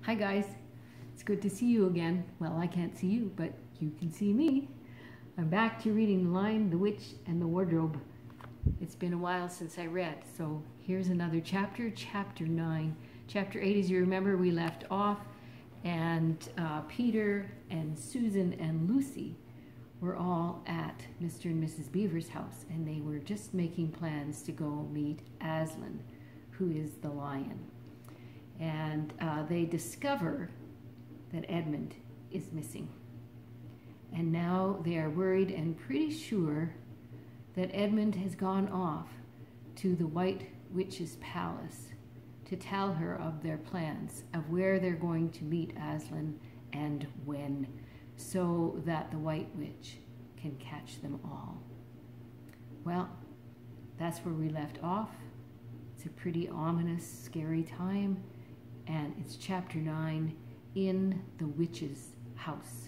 Hi guys, it's good to see you again. Well, I can't see you, but you can see me. I'm back to reading The Lion, the Witch, and the Wardrobe. It's been a while since I read, so here's another chapter, chapter 9. Chapter 8, as you remember, we left off, and Peter and Susan and Lucy were all at Mr. and Mrs. Beaver's house, and they were just making plans to go meet Aslan, who is the lion. And they discover that Edmund is missing. And now they are worried and pretty sure that Edmund has gone off to the White Witch's palace to tell her of their plans, of where they're going to meet Aslan and when, so that the White Witch can catch them all. Well, that's where we left off. It's a pretty ominous, scary time. And it's chapter 9, In the Witch's House.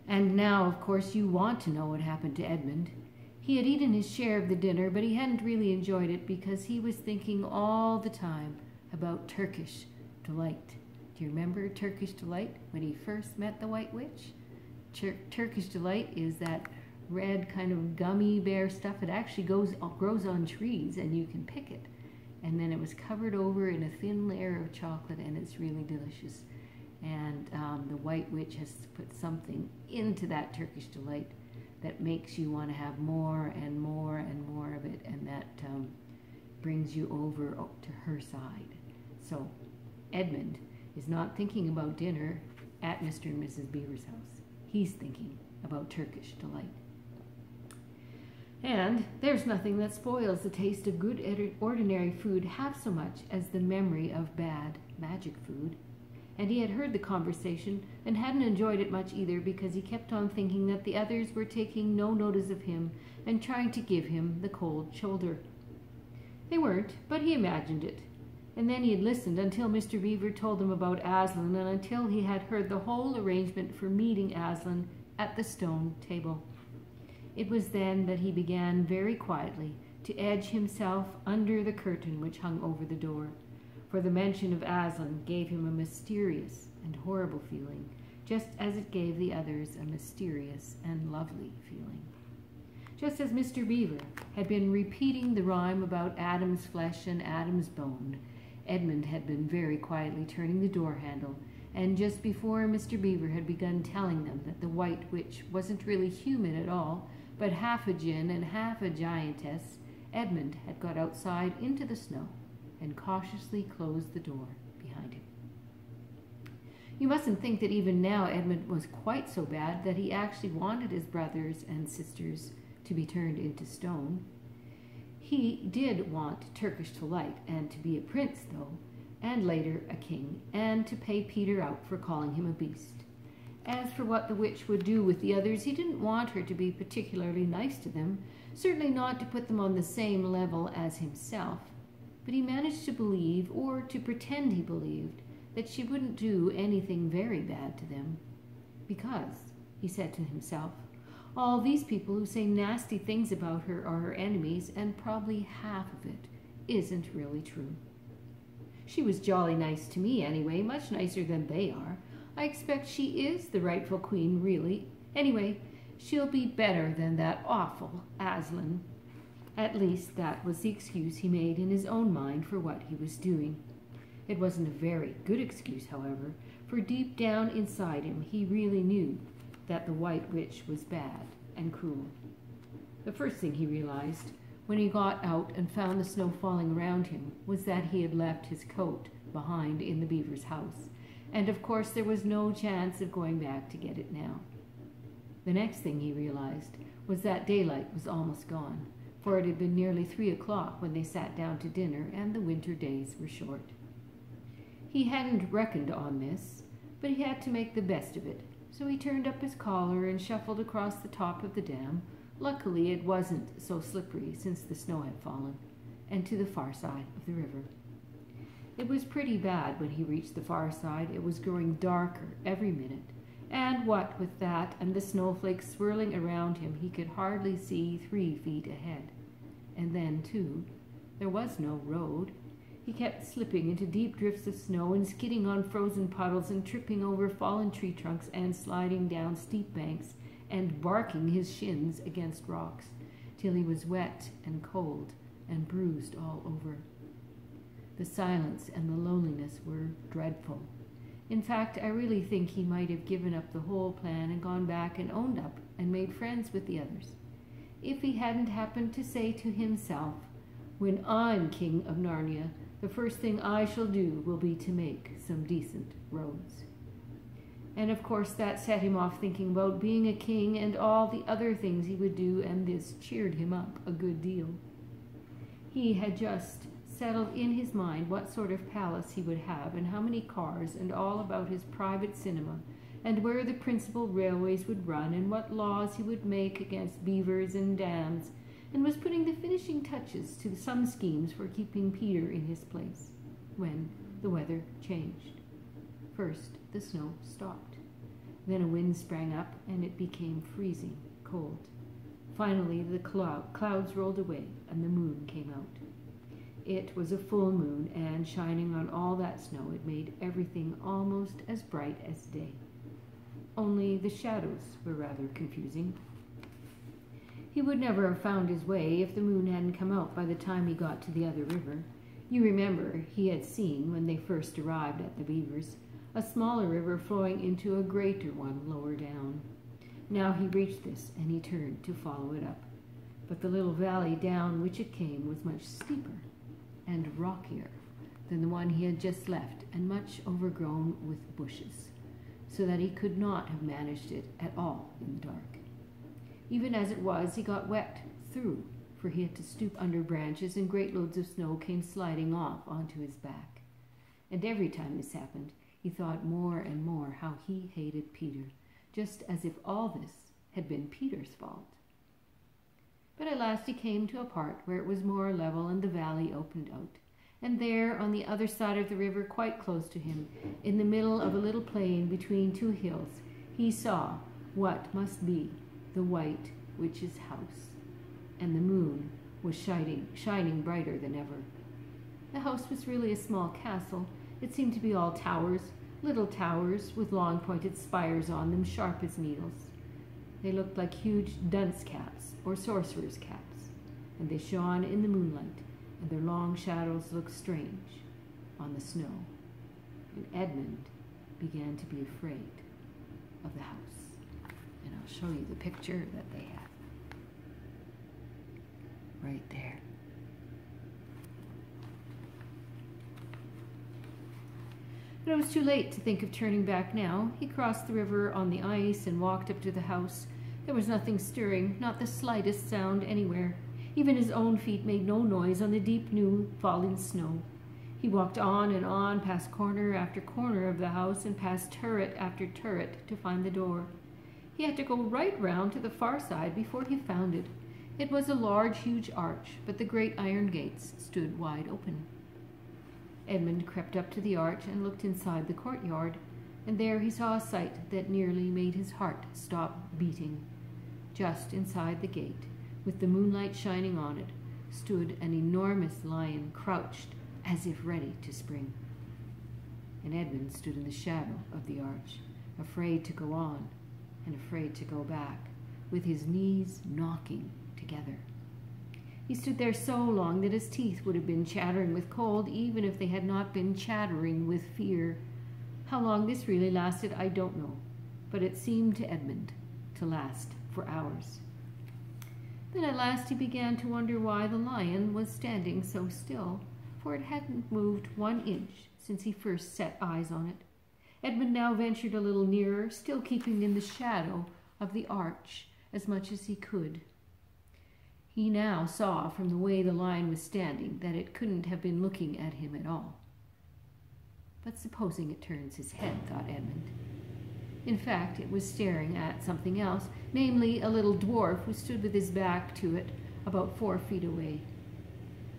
And now, of course, you want to know what happened to Edmund. He had eaten his share of the dinner, but he hadn't really enjoyed it because he was thinking all the time about Turkish Delight. Do you remember Turkish Delight when he first met the White Witch? Turkish Delight is that red kind of gummy bear stuff. It actually grows on trees and you can pick it. And then it was covered over in a thin layer of chocolate, and it's really delicious. And the White Witch has put something into that Turkish Delight that makes you want to have more and more and more of it, and that brings you over to her side. So Edmund is not thinking about dinner at Mr. and Mrs. Beaver's house. He's thinking about Turkish Delight. And there's nothing that spoils the taste of good ordinary food half so much as the memory of bad magic food. And he had heard the conversation and hadn't enjoyed it much either because he kept on thinking that the others were taking no notice of him and trying to give him the cold shoulder. They weren't, but he imagined it. And then he had listened until Mr. Beaver told him about Aslan and until he had heard the whole arrangement for meeting Aslan at the stone table. It was then that he began very quietly to edge himself under the curtain which hung over the door, for the mention of Aslan gave him a mysterious and horrible feeling, just as it gave the others a mysterious and lovely feeling. Just as Mr. Beaver had been repeating the rhyme about Adam's flesh and Adam's bone, Edmund had been very quietly turning the door handle, and just before Mr. Beaver had begun telling them that the White Witch wasn't really human at all, but half a djinn and half a giantess, Edmund had got outside into the snow and cautiously closed the door behind him. You mustn't think that even now Edmund was quite so bad that he actually wanted his brothers and sisters to be turned into stone. He did want Turkish Delight and to be a prince, though, and later a king, and to pay Peter out for calling him a beast. As for what the witch would do with the others, he didn't want her to be particularly nice to them, certainly not to put them on the same level as himself. But he managed to believe, or to pretend he believed, that she wouldn't do anything very bad to them. Because, he said to himself, all these people who say nasty things about her are her enemies, and probably half of it isn't really true. She was jolly nice to me anyway, much nicer than they are. I expect she is the rightful queen, really. Anyway, she'll be better than that awful Aslan. At least that was the excuse he made in his own mind for what he was doing. It wasn't a very good excuse, however, for deep down inside him he really knew that the White Witch was bad and cruel. The first thing he realized when he got out and found the snow falling around him was that he had left his coat behind in the Beaver's house. And of course there was no chance of going back to get it now. The next thing he realized was that daylight was almost gone, for it had been nearly 3 o'clock when they sat down to dinner and the winter days were short. He hadn't reckoned on this, but he had to make the best of it, so he turned up his collar and shuffled across the top of the dam. Luckily it wasn't so slippery since the snow had fallen, and to the far side of the river. It was pretty bad when he reached the far side. It was growing darker every minute, and what with that and the snowflakes swirling around him, he could hardly see 3 feet ahead. And then, too, there was no road. He kept slipping into deep drifts of snow and skidding on frozen puddles and tripping over fallen tree trunks and sliding down steep banks and barking his shins against rocks till he was wet and cold and bruised all over. The silence and the loneliness were dreadful. In fact, I really think he might have given up the whole plan and gone back and owned up and made friends with the others, if he hadn't happened to say to himself, "When I'm king of Narnia, the first thing I shall do will be to make some decent roads." And of course that set him off thinking about being a king and all the other things he would do, and this cheered him up a good deal. He had just settled in his mind what sort of palace he would have and how many cars, and all about his private cinema, and where the principal railways would run, and what laws he would make against beavers and dams, and was putting the finishing touches to some schemes for keeping Peter in his place, when the weather changed. First, the snow stopped. Then a wind sprang up, and it became freezing cold. Finally, the clouds rolled away, and the moon came out. It was a full moon, and shining on all that snow, it made everything almost as bright as day. Only the shadows were rather confusing. He would never have found his way if the moon hadn't come out by the time he got to the other river. You remember he had seen, when they first arrived at the beavers, a smaller river flowing into a greater one lower down. Now he reached this, and he turned to follow it up. But the little valley down which it came was much steeper and rockier than the one he had just left, and much overgrown with bushes, so that he could not have managed it at all in the dark. Even as it was, he got wet through, for he had to stoop under branches, and great loads of snow came sliding off onto his back. And every time this happened, he thought more and more how he hated Peter, just as if all this had been Peter's fault. But at last he came to a part where it was more level and the valley opened out. And there, on the other side of the river, quite close to him, in the middle of a little plain between two hills, he saw what must be the White Witch's house. And the moon was shining brighter than ever. The house was really a small castle. It seemed to be all towers, little towers with long pointed spires on them, sharp as needles. They looked like huge dunce caps or sorcerer's caps, and they shone in the moonlight, and their long shadows looked strange on the snow. And Edmund began to be afraid of the house. And I'll show you the picture that they have right there. But it was too late to think of turning back now. He crossed the river on the ice and walked up to the house. There was nothing stirring, not the slightest sound anywhere. Even his own feet made no noise on the deep, new, falling snow. He walked on and on, past corner after corner of the house, and past turret after turret to find the door. He had to go right round to the far side before he found it. It was a large, huge arch, but the great iron gates stood wide open. Edmund crept up to the arch and looked inside the courtyard, and there he saw a sight that nearly made his heart stop beating. Just inside the gate, with the moonlight shining on it, stood an enormous lion, crouched as if ready to spring. And Edmund stood in the shadow of the arch, afraid to go on and afraid to go back, with his knees knocking together. He stood there so long that his teeth would have been chattering with cold, even if they had not been chattering with fear. How long this really lasted, I don't know, but it seemed to Edmund to last for hours. Then at last he began to wonder why the lion was standing so still, for it hadn't moved 1 inch since he first set eyes on it. Edmund now ventured a little nearer, still keeping in the shadow of the arch as much as he could. He now saw from the way the lion was standing that it couldn't have been looking at him at all. But supposing it turns his head, thought Edmund. In fact, it was staring at something else, namely a little dwarf who stood with his back to it about 4 feet away.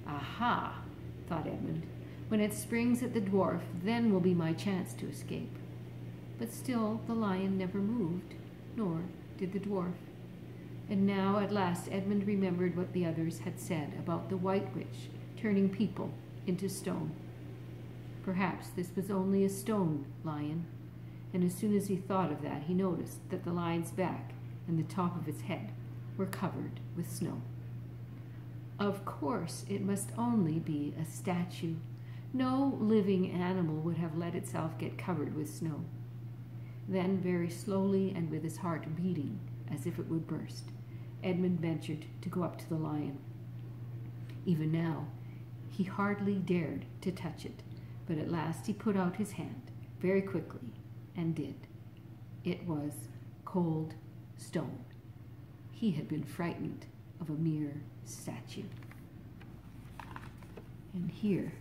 Aha, thought Edmund. When it springs at the dwarf, then will be my chance to escape. But still the lion never moved, nor did the dwarf. And now at last Edmund remembered what the others had said about the White Witch turning people into stone. Perhaps this was only a stone lion, and as soon as he thought of that, he noticed that the lion's back and the top of its head were covered with snow. Of course, it must only be a statue. No living animal would have let itself get covered with snow. Then, very slowly and with his heart beating as if it would burst, Edmund ventured to go up to the lion. Even now, he hardly dared to touch it, but at last he put out his hand very quickly and did. It was cold stone. He had been frightened of a mere statue. And here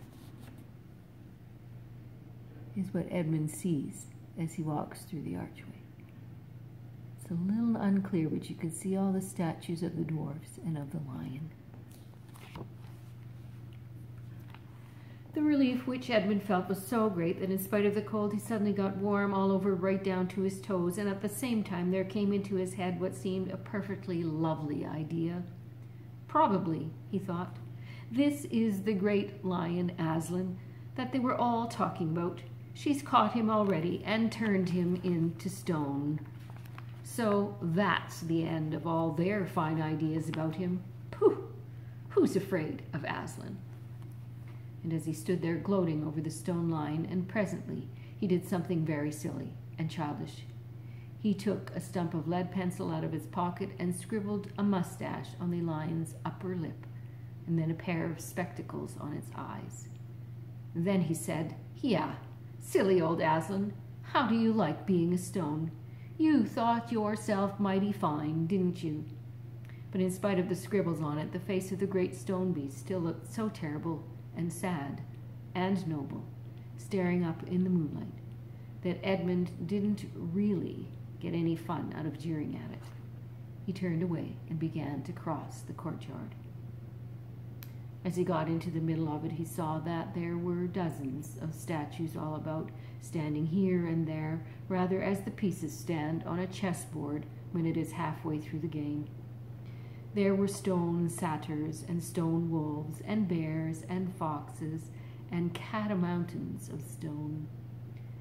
is what Edmund sees as he walks through the archway. It's a little unclear, but you can see all the statues of the dwarves and of the lion. The relief which Edmund felt was so great that in spite of the cold, he suddenly got warm all over right down to his toes, and at the same time there came into his head what seemed a perfectly lovely idea. Probably, he thought, this is the great lion Aslan that they were all talking about. She's caught him already and turned him into stone. So that's the end of all their fine ideas about him. Pooh! Who's afraid of Aslan? And as he stood there gloating over the stone lion, and presently he did something very silly and childish. He took a stump of lead pencil out of his pocket and scribbled a mustache on the lion's upper lip, and then a pair of spectacles on its eyes. Then he said, "Yeah, silly old Aslan, how do you like being a stone? You thought yourself mighty fine, didn't you?" But in spite of the scribbles on it, the face of the great stone beast still looked so terrible and sad and noble, staring up in the moonlight, that Edmund didn't really get any fun out of jeering at it. He turned away and began to cross the courtyard. As he got into the middle of it, he saw that there were dozens of statues all about, standing here and there, rather as the pieces stand on a chessboard when it is halfway through the game. There were stone satyrs and stone wolves and bears and foxes and catamountains of stone.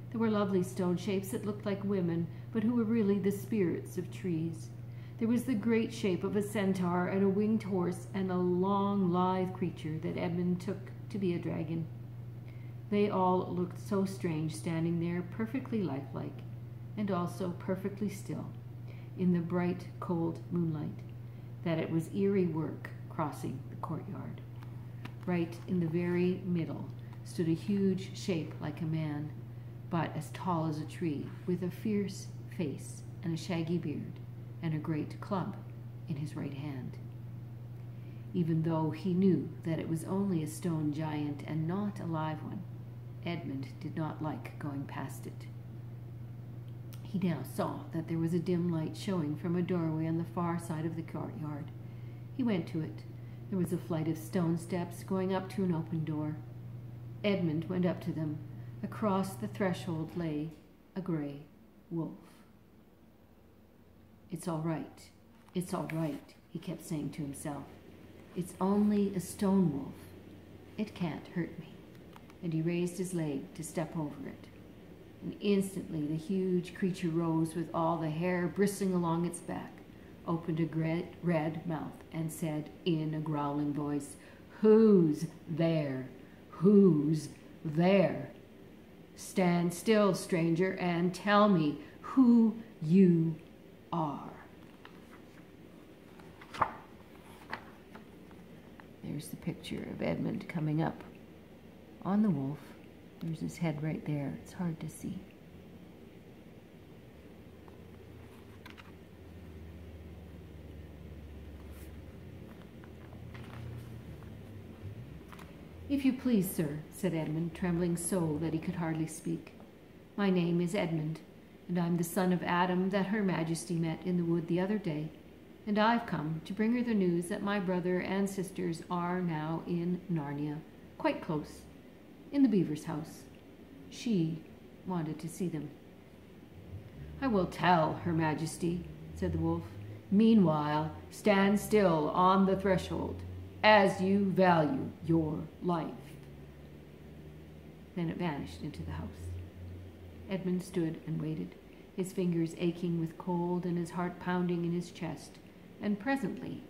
There were lovely stone shapes that looked like women, but who were really the spirits of trees. There was the great shape of a centaur and a winged horse and a long, lithe creature that Edmund took to be a dragon. They all looked so strange standing there, perfectly lifelike, and also perfectly still, in the bright, cold moonlight, that it was eerie work crossing the courtyard. Right in the very middle stood a huge shape like a man, but as tall as a tree, with a fierce face and a shaggy beard, and a great club in his right hand. Even though he knew that it was only a stone giant and not a live one, Edmund did not like going past it. He now saw that there was a dim light showing from a doorway on the far side of the courtyard. He went to it. There was a flight of stone steps going up to an open door. Edmund went up to them. Across the threshold lay a gray wolf. "It's all right. It's all right," he kept saying to himself. "It's only a stone wolf. It can't hurt me." And he raised his leg to step over it. And instantly the huge creature rose with all the hair bristling along its back, opened a red mouth, and said in a growling voice, "Who's there? Who's there? Stand still, stranger, and tell me who you are." There's the picture of Edmund coming up on the wolf. There's his head right there. It's hard to see. "If you please, sir," said Edmund, trembling so that he could hardly speak. "My name is Edmund, and I'm the son of Adam that Her Majesty met in the wood the other day, and I've come to bring her the news that my brother and sisters are now in Narnia, quite close, in the beaver's house. She wanted to see them." "I will tell Her Majesty," said the wolf. "Meanwhile, stand still on the threshold, as you value your life." Then it vanished into the house. Edmund stood and waited, his fingers aching with cold and his heart pounding in his chest. And presently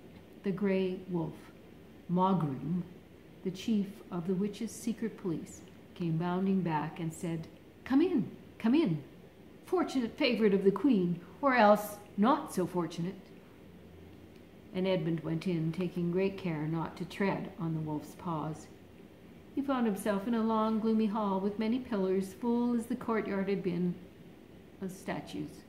the grey wolf, Mogrim, the chief of the witches' secret police, came bounding back and said, "Come in, come in, fortunate favourite of the Queen, or else not so fortunate." And Edmund went in, taking great care not to tread on the wolf's paws. He found himself in a long, gloomy hall with many pillars, full as the courtyard had been of statues.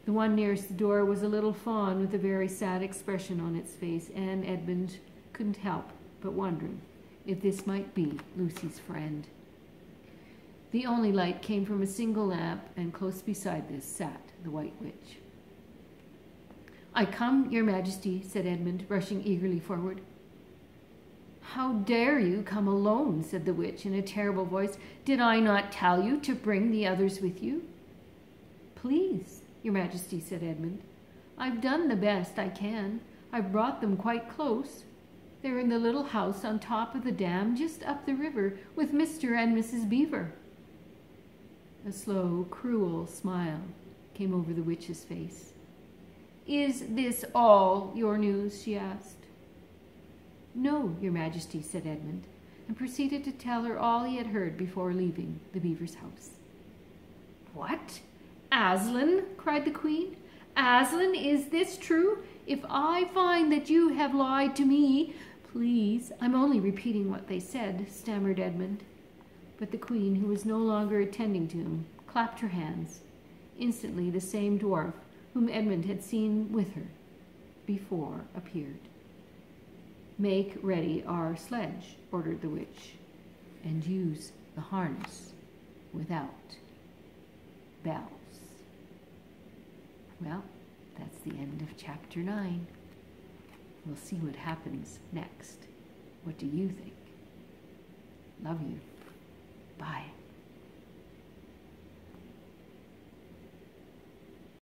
The one nearest the door was a little fawn with a very sad expression on its face, and Edmund couldn't help but wondering if this might be Lucy's friend. The only light came from a single lamp, and close beside this sat the White Witch. "I come, your Majesty," said Edmund, rushing eagerly forward. "How dare you come alone?" said the witch in a terrible voice. "Did I not tell you to bring the others with you?" "Please, your Majesty," said Edmund, "I've done the best I can. I've brought them quite close. They're in the little house on top of the dam just up the river with Mr. and Mrs. Beaver." A slow, cruel smile came over the witch's face. "Is this all your news?" she asked. "No, your Majesty," said Edmund, and proceeded to tell her all he had heard before leaving the beaver's house. "What? Aslan?" cried the Queen. "Aslan, is this true? If I find that you have lied to me—" "Please, I'm only repeating what they said," stammered Edmund. But the Queen, who was no longer attending to him, clapped her hands. Instantly the same dwarf whom Edmund had seen with her before appeared. "Make ready our sledge," ordered the witch, "and use the harness without bells." Well, that's the end of chapter 9. We'll see what happens next. What do you think? Love you.